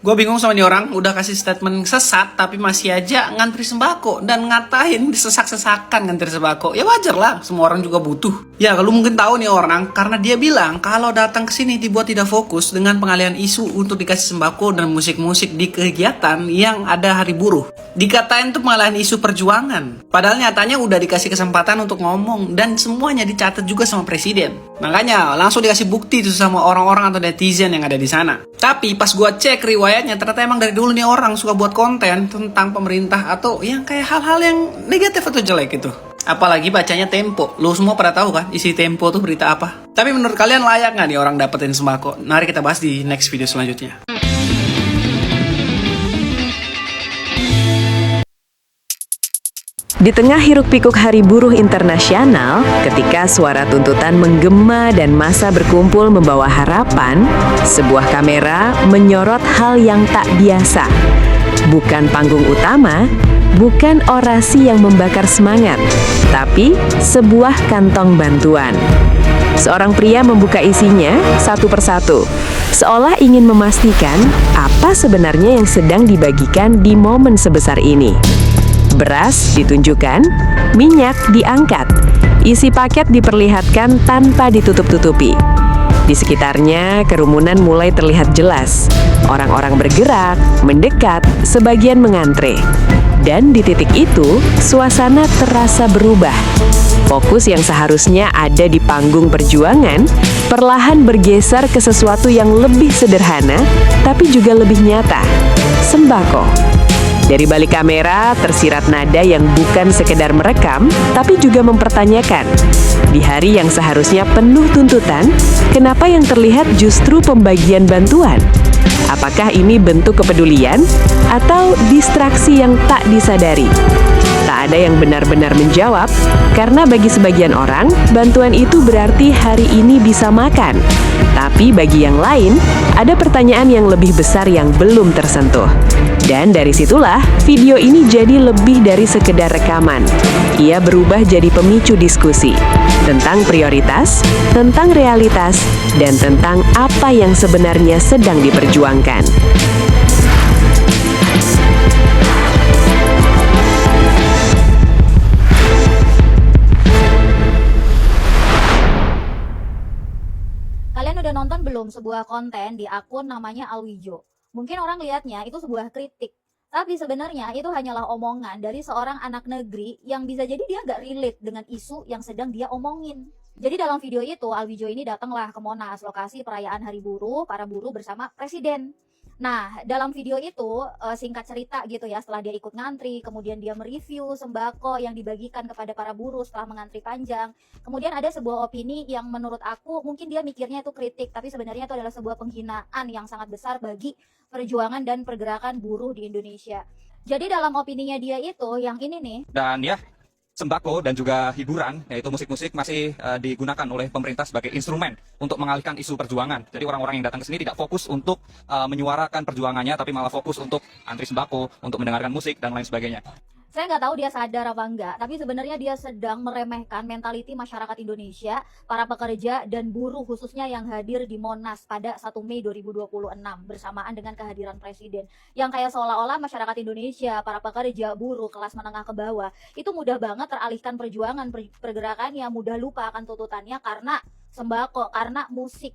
Gue bingung sama nih orang, udah kasih statement sesat tapi masih aja ngantri sembako dan ngatain disesak-sesakan ngantri sembako. Ya wajar lah, semua orang juga butuh. Ya kalau mungkin tahu nih orang, karena dia bilang kalau datang ke sini dibuat tidak fokus dengan pengalihan isu untuk dikasih sembako dan musik-musik di kegiatan yang ada hari buruh. Dikatain tuh pengalihan isu perjuangan. Padahal nyatanya udah dikasih kesempatan untuk ngomong dan semuanya dicatat juga sama presiden. Makanya langsung dikasih bukti tuh sama orang-orang atau netizen yang ada di sana. Tapi pas gua cek riwayatnya, ternyata emang dari dulu nih orang suka buat konten tentang pemerintah atau yang kayak hal-hal yang negatif atau jelek gitu. Apalagi bacanya Tempo. Lu semua pada tahu kan isi Tempo tuh berita apa? Tapi menurut kalian layak nggak nih orang dapetin sembako? Mari kita bahas di next video selanjutnya. Di tengah hiruk-pikuk Hari Buruh Internasional, ketika suara tuntutan menggema dan massa berkumpul membawa harapan, sebuah kamera menyorot hal yang tak biasa. Bukan panggung utama, bukan orasi yang membakar semangat, tapi sebuah kantong bantuan. Seorang pria membuka isinya satu persatu, seolah ingin memastikan apa sebenarnya yang sedang dibagikan di momen sebesar ini. Beras ditunjukkan, minyak diangkat, isi paket diperlihatkan tanpa ditutup-tutupi. Di sekitarnya, kerumunan mulai terlihat jelas. Orang-orang bergerak, mendekat, sebagian mengantre. Dan di titik itu, suasana terasa berubah. Fokus yang seharusnya ada di panggung perjuangan, perlahan bergeser ke sesuatu yang lebih sederhana, tapi juga lebih nyata. Sembako. Dari balik kamera, tersirat nada yang bukan sekedar merekam, tapi juga mempertanyakan. Di hari yang seharusnya penuh tuntutan, kenapa yang terlihat justru pembagian bantuan? Apakah ini bentuk kepedulian atau distraksi yang tak disadari? Tak ada yang benar-benar menjawab, karena bagi sebagian orang, bantuan itu berarti hari ini bisa makan. Tapi bagi yang lain, ada pertanyaan yang lebih besar yang belum tersentuh. Dan dari situlah, video ini jadi lebih dari sekedar rekaman. Ia berubah jadi pemicu diskusi tentang prioritas, tentang realitas, dan tentang apa yang sebenarnya sedang diperjuangkan. Kalian udah nonton belum sebuah konten di akun namanya Alwijo? Mungkin orang lihatnya itu sebuah kritik, tapi sebenarnya itu hanyalah omongan dari seorang anak negeri yang bisa jadi dia gak relate dengan isu yang sedang dia omongin. Jadi dalam video itu, Alwijo ini datanglah ke Monas, lokasi perayaan Hari Buruh, para buruh bersama presiden. Nah, dalam video itu singkat cerita gitu ya, setelah dia ikut ngantri, kemudian dia mereview sembako yang dibagikan kepada para buruh setelah mengantri panjang. Kemudian ada sebuah opini yang menurut aku mungkin dia mikirnya itu kritik, tapi sebenarnya itu adalah sebuah penghinaan yang sangat besar bagi perjuangan dan pergerakan buruh di Indonesia. Jadi dalam opininya dia itu yang ini nih. Dan ya, sembako dan juga hiburan, yaitu musik-musik masih digunakan oleh pemerintah sebagai instrumen untuk mengalihkan isu perjuangan. Jadi orang-orang yang datang ke sini tidak fokus untuk menyuarakan perjuangannya, tapi malah fokus untuk antri sembako, untuk mendengarkan musik, dan lain sebagainya. Saya nggak tahu dia sadar apa enggak, tapi sebenarnya dia sedang meremehkan mentaliti masyarakat Indonesia, para pekerja dan buruh khususnya yang hadir di Monas pada 1 Mei 2026 bersamaan dengan kehadiran presiden. Yang kayak seolah-olah masyarakat Indonesia, para pekerja, buruh, kelas menengah ke bawah, itu mudah banget teralihkan perjuangan, pergerakannya, mudah lupa akan tuntutannya karena sembako, karena musik.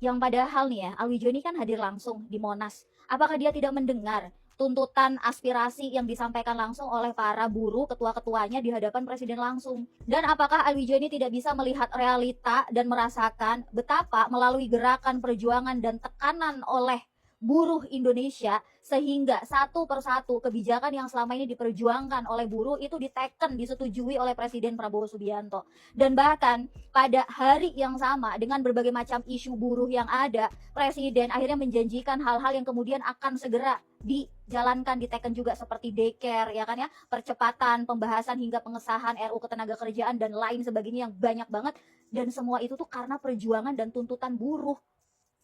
Yang padahal nih ya, Alwijo ini kan hadir langsung di Monas. Apakah dia tidak mendengar tuntutan aspirasi yang disampaikan langsung oleh para buruh, ketua-ketuanya di hadapan presiden langsung? Dan apakah Alwijo ini tidak bisa melihat realita dan merasakan betapa melalui gerakan perjuangan dan tekanan oleh buruh Indonesia sehingga satu persatu kebijakan yang selama ini diperjuangkan oleh buruh itu diteken, disetujui oleh Presiden Prabowo Subianto. Dan bahkan pada hari yang sama dengan berbagai macam isu buruh yang ada, Presiden akhirnya menjanjikan hal-hal yang kemudian akan segera dijalankan, diteken juga seperti daycare, ya kan ya, percepatan pembahasan hingga pengesahan RUU Ketenagakerjaan dan lain sebagainya yang banyak banget. Dan semua itu tuh karena perjuangan dan tuntutan buruh.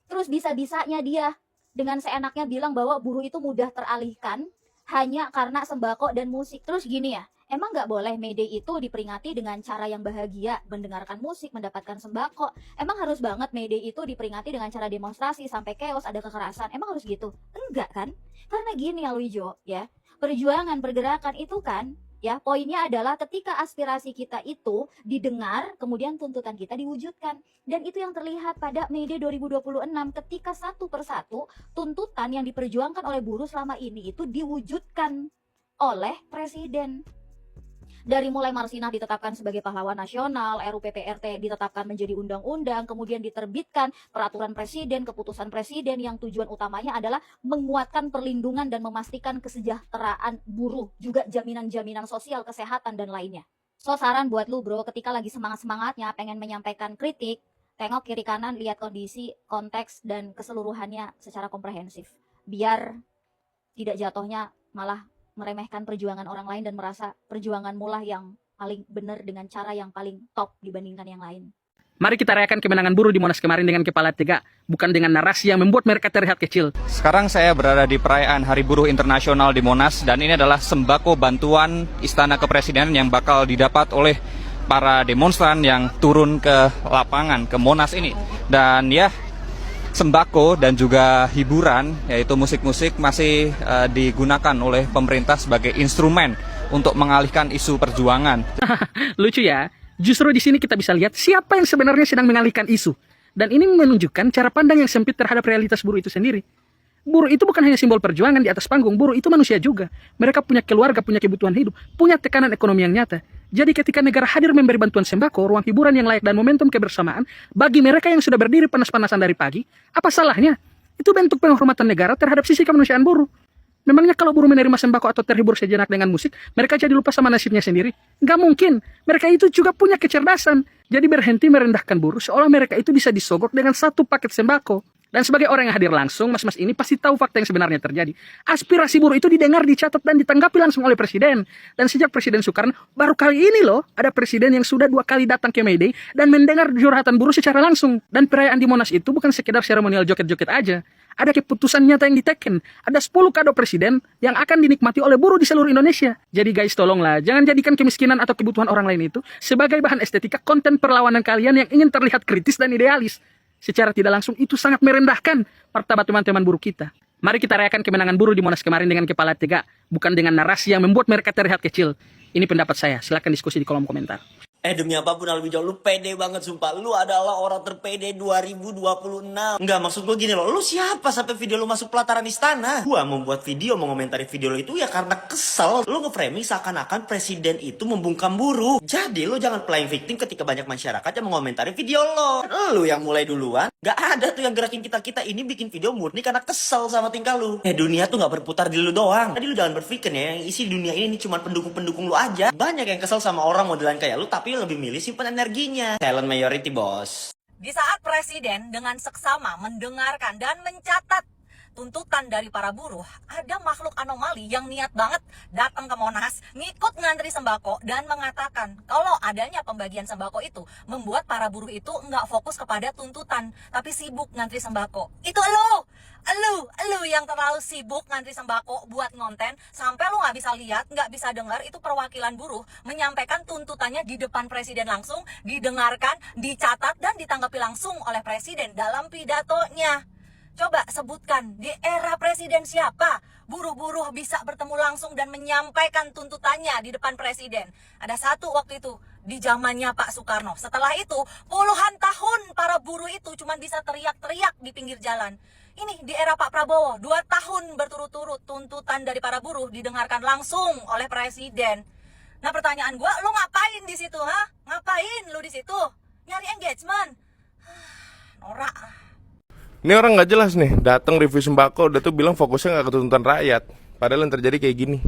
Terus bisa-bisanya dia dengan seenaknya bilang bahwa buruh itu mudah teralihkan hanya karena sembako dan musik. Terus gini ya, Emang nggak boleh May Day itu diperingati dengan cara yang bahagia, mendengarkan musik, mendapatkan sembako? Emang harus banget May Day itu diperingati dengan cara demonstrasi sampai chaos, ada kekerasan? Emang harus gitu? Enggak kan? Karena gini Alwijo, ya, perjuangan pergerakan itu kan, ya, poinnya adalah ketika aspirasi kita itu didengar, kemudian tuntutan kita diwujudkan. Dan itu yang terlihat pada May Day 2026 ketika satu persatu tuntutan yang diperjuangkan oleh buruh selama ini itu diwujudkan oleh presiden. Dari mulai Marsinah ditetapkan sebagai pahlawan nasional, RUU PPRT ditetapkan menjadi undang-undang, kemudian diterbitkan peraturan presiden, keputusan presiden yang tujuan utamanya adalah menguatkan perlindungan dan memastikan kesejahteraan buruh, juga jaminan-jaminan sosial, kesehatan, dan lainnya. So, saran buat lu bro, ketika lagi semangat-semangatnya pengen menyampaikan kritik, tengok kiri kanan, lihat kondisi, konteks, dan keseluruhannya secara komprehensif. Biar tidak jatuhnya malah meremehkan perjuangan orang lain dan merasa perjuanganmu lah yang paling benar dengan cara yang paling top dibandingkan yang lain. Mari kita rayakan kemenangan buruh di Monas kemarin dengan kepala tegak, bukan dengan narasi yang membuat mereka terlihat kecil. Sekarang saya berada di perayaan Hari Buruh Internasional di Monas dan ini adalah sembako bantuan Istana Kepresidenan yang bakal didapat oleh para demonstran yang turun ke lapangan, ke Monas ini. Dan ya, sembako dan juga hiburan, yaitu musik-musik masih digunakan oleh pemerintah sebagai instrumen untuk mengalihkan isu perjuangan. Lucu ya, justru di sini kita bisa lihat siapa yang sebenarnya sedang mengalihkan isu. Dan ini menunjukkan cara pandang yang sempit terhadap realitas buruh itu sendiri. Buruh itu bukan hanya simbol perjuangan di atas panggung, buruh itu manusia juga. Mereka punya keluarga, punya kebutuhan hidup, punya tekanan ekonomi yang nyata. Jadi ketika negara hadir memberi bantuan sembako, ruang hiburan yang layak dan momentum kebersamaan, bagi mereka yang sudah berdiri panas-panasan dari pagi, apa salahnya? Itu bentuk penghormatan negara terhadap sisi kemanusiaan buruh. Memangnya kalau buruh menerima sembako atau terhibur sejenak dengan musik, mereka jadi lupa sama nasibnya sendiri? Nggak mungkin. Mereka itu juga punya kecerdasan. Jadi berhenti merendahkan buruh, seolah mereka itu bisa disogok dengan satu paket sembako. Dan sebagai orang yang hadir langsung, mas-mas ini pasti tahu fakta yang sebenarnya terjadi. Aspirasi buruh itu didengar, dicatat, dan ditanggapi langsung oleh presiden. Dan sejak Presiden Soekarno, baru kali ini loh, ada presiden yang sudah 2 kali datang ke May Day dan mendengar curhatan buruh secara langsung. Dan perayaan di Monas itu bukan sekedar seremonial joget-joget aja. Ada keputusan nyata yang diteken. Ada 10 kado presiden yang akan dinikmati oleh buruh di seluruh Indonesia. Jadi guys, tolonglah, jangan jadikan kemiskinan atau kebutuhan orang lain itu sebagai bahan estetika konten perlawanan kalian yang ingin terlihat kritis dan idealis. Secara tidak langsung itu sangat merendahkan martabat teman-teman buruh kita. Mari kita rayakan kemenangan buruh di Monas kemarin dengan kepala tegak, bukan dengan narasi yang membuat mereka terlihat kecil. Ini pendapat saya, silakan diskusi di kolom komentar. Demi apapun Alwijo, lu pede banget sumpah. Lu adalah orang terpede 2026. Enggak, maksud gue gini loh. Lu siapa sampai video lu masuk pelataran istana? Gua membuat video mengomentari video lu itu ya karena kesel. Lu nge-framing seakan-akan presiden itu membungkam buruh. Jadi lu jangan playing victim ketika banyak masyarakat yang mengomentari video lo. Lu yang mulai duluan. Gak ada tuh yang gerakin kita-kita ini bikin video murni karena kesel sama tingkah lu. Dunia tuh gak berputar di lu doang. Jadi lu jangan berpikir ya, yang isi dunia ini cuma pendukung-pendukung lu aja. Banyak yang kesel sama orang modelan kayak lu, tapi lebih milih simpan energinya. Silent majority, bos. Di saat presiden dengan seksama mendengarkan dan mencatat tuntutan dari para buruh, ada makhluk anomali yang niat banget datang ke Monas, ngikut ngantri sembako dan mengatakan kalau adanya pembagian sembako itu membuat para buruh itu nggak fokus kepada tuntutan, tapi sibuk ngantri sembako. Itu lu yang terlalu sibuk ngantri sembako buat ngonten sampai lu nggak bisa lihat, nggak bisa dengar itu perwakilan buruh menyampaikan tuntutannya di depan presiden langsung, didengarkan, dicatat dan ditanggapi langsung oleh presiden dalam pidatonya. Coba sebutkan, di era presiden siapa buruh-buruh bisa bertemu langsung dan menyampaikan tuntutannya di depan presiden? Ada satu waktu itu, di zamannya Pak Soekarno. Setelah itu, puluhan tahun para buruh itu cuma bisa teriak-teriak di pinggir jalan. Ini di era Pak Prabowo, 2 tahun berturut-turut tuntutan dari para buruh didengarkan langsung oleh presiden. Nah pertanyaan gue, lu ngapain di situ, ha? Ngapain lu di situ? Nyari engagement? Norak. Ini orang nggak jelas nih, datang review sembako udah tuh bilang fokusnya nggak ke tuntutan rakyat. Padahal yang terjadi kayak gini.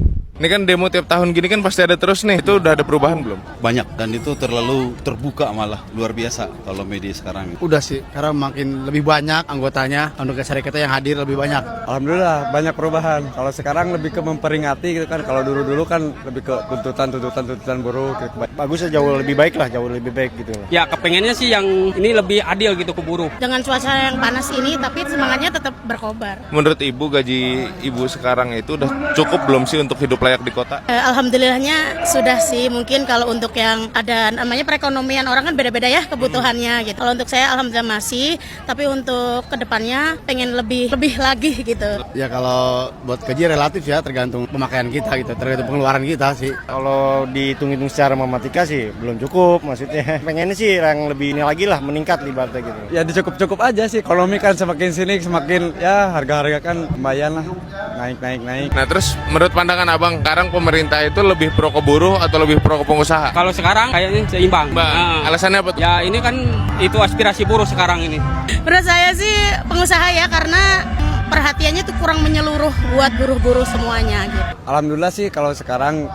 Ini kan demo tiap tahun gini kan pasti ada terus nih. Itu udah ada perubahan belum? Banyak, dan itu terlalu terbuka malah, luar biasa kalau media sekarang. Udah sih, karena makin lebih banyak anggotanya, anggota syarikat yang hadir lebih banyak. Alhamdulillah banyak perubahan. Kalau sekarang lebih ke memperingati gitu kan. Kalau dulu kan lebih ke tuntutan buruh gitu. Bagusnya jauh lebih baik lah, jauh lebih baik gitu. Ya kepengennya sih yang ini lebih adil gitu ke buruh. Dengan cuaca yang panas ini, tapi semangatnya tetap berkobar. Menurut ibu, gaji ibu sekarang itu udah cukup belum sih untuk hidup layak layak di kota? Alhamdulillahnya sudah sih. Mungkin kalau untuk yang ada namanya perekonomian orang kan beda-beda ya kebutuhannya gitu. Kalau untuk saya alhamdulillah masih, tapi untuk kedepannya pengen lebih lagi gitu. Ya kalau buat gaji relatif ya tergantung pemakaian kita gitu, tergantung pengeluaran kita sih. Kalau dihitung-hitung secara matematika sih belum cukup, maksudnya pengennya sih yang lebih ini lagi lah, meningkat ibaratnya gitu. Ya dicukup-cukup aja sih, ekonomi kan semakin sini semakin ya harga-harga kan lumayan lah, naik. Nah terus menurut pandangan abang, sekarang pemerintah itu lebih pro ke buruh atau lebih pro ke pengusaha? Kalau sekarang kayaknya seimbang. Alasannya apa tuh? Ya ini kan itu aspirasi buruh sekarang ini. Menurut saya sih pengusaha ya, karena perhatiannya tuh kurang menyeluruh buat buruh-buruh semuanya gitu. Alhamdulillah sih kalau sekarang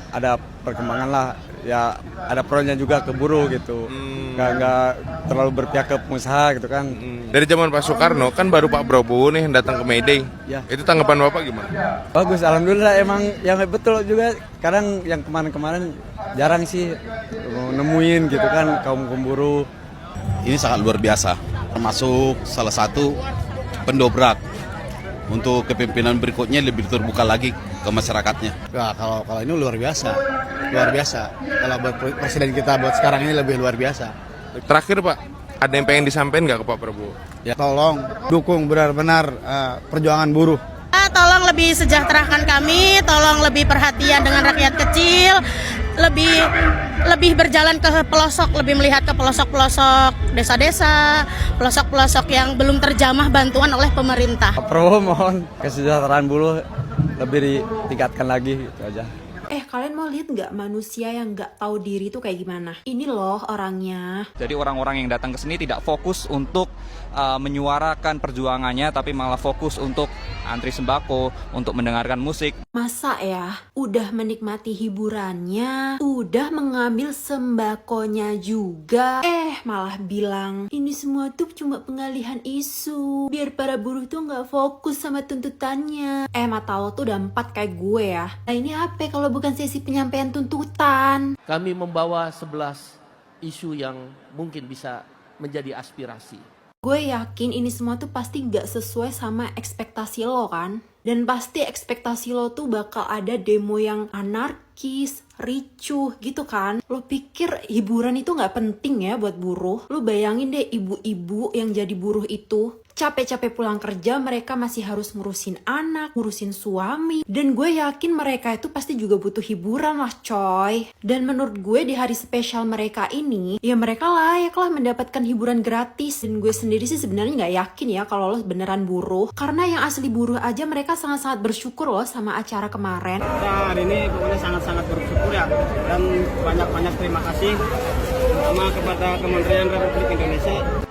ada perkembangan lah, ya ada pro-nya juga ke buruh gitu. Nggak terlalu berpihak ke pengusaha gitu kan. Dari zaman Pak Soekarno kan baru Pak Prabowo nih yang datang ke May Day. Ya. Itu tanggapan Bapak gimana? Bagus, alhamdulillah emang yang betul juga. Kadang yang kemarin-kemarin jarang sih nemuin gitu kan kaum buruh. Ini sangat luar biasa, termasuk salah satu pendobrak untuk kepemimpinan berikutnya lebih terbuka lagi ke masyarakatnya. Nah, kalau ini luar biasa. Kalau buat presiden kita buat sekarang ini lebih luar biasa. Terakhir Pak, ada yang pengen disampaikan nggak ke Pak Prabowo? Ya tolong dukung benar-benar perjuangan buruh. Tolong lebih sejahterakan kami, tolong lebih perhatian dengan rakyat kecil, lebih berjalan ke pelosok, lebih melihat ke pelosok-pelosok desa-desa, pelosok-pelosok yang belum terjamah bantuan oleh pemerintah. Prabowo mohon kesejahteraan buruh lebih ditingkatkan lagi gitu aja. Kalian mau lihat nggak manusia yang nggak tahu diri tuh kayak gimana? Ini loh orangnya. Jadi orang-orang yang datang ke sini tidak fokus untuk menyuarakan perjuangannya, tapi malah fokus untuk antri sembako, untuk mendengarkan musik. Masa ya, udah menikmati hiburannya, udah mengambil sembakonya juga, malah bilang ini semua tuh cuma pengalihan isu, biar para buruh tuh nggak fokus sama tuntutannya. Mata lo tuh udah 4 kayak gue ya. Nah ini apa kalau bukan sesi penyampaian tuntutan? Kami membawa 11 isu yang mungkin bisa menjadi aspirasi. Gue yakin ini semua tuh pasti gak sesuai sama ekspektasi lo kan? Dan pasti ekspektasi lo tuh bakal ada demo yang anarkis, ricuh gitu kan? Lo pikir hiburan itu gak penting ya buat buruh? Lo bayangin deh ibu-ibu yang jadi buruh itu capek-capek pulang kerja, mereka masih harus ngurusin anak, ngurusin suami. Dan gue yakin mereka itu pasti juga butuh hiburan lah coy. Dan menurut gue di hari spesial mereka ini, ya mereka layak lah mendapatkan hiburan gratis. Dan gue sendiri sih sebenarnya gak yakin ya kalau lo beneran buruh. Karena yang asli buruh aja mereka sangat-sangat bersyukur loh sama acara kemarin. Nah, hari ini pokoknya sangat-sangat bersyukur ya. Dan banyak-banyak terima kasih sama kepada Kementerian Republik Indonesia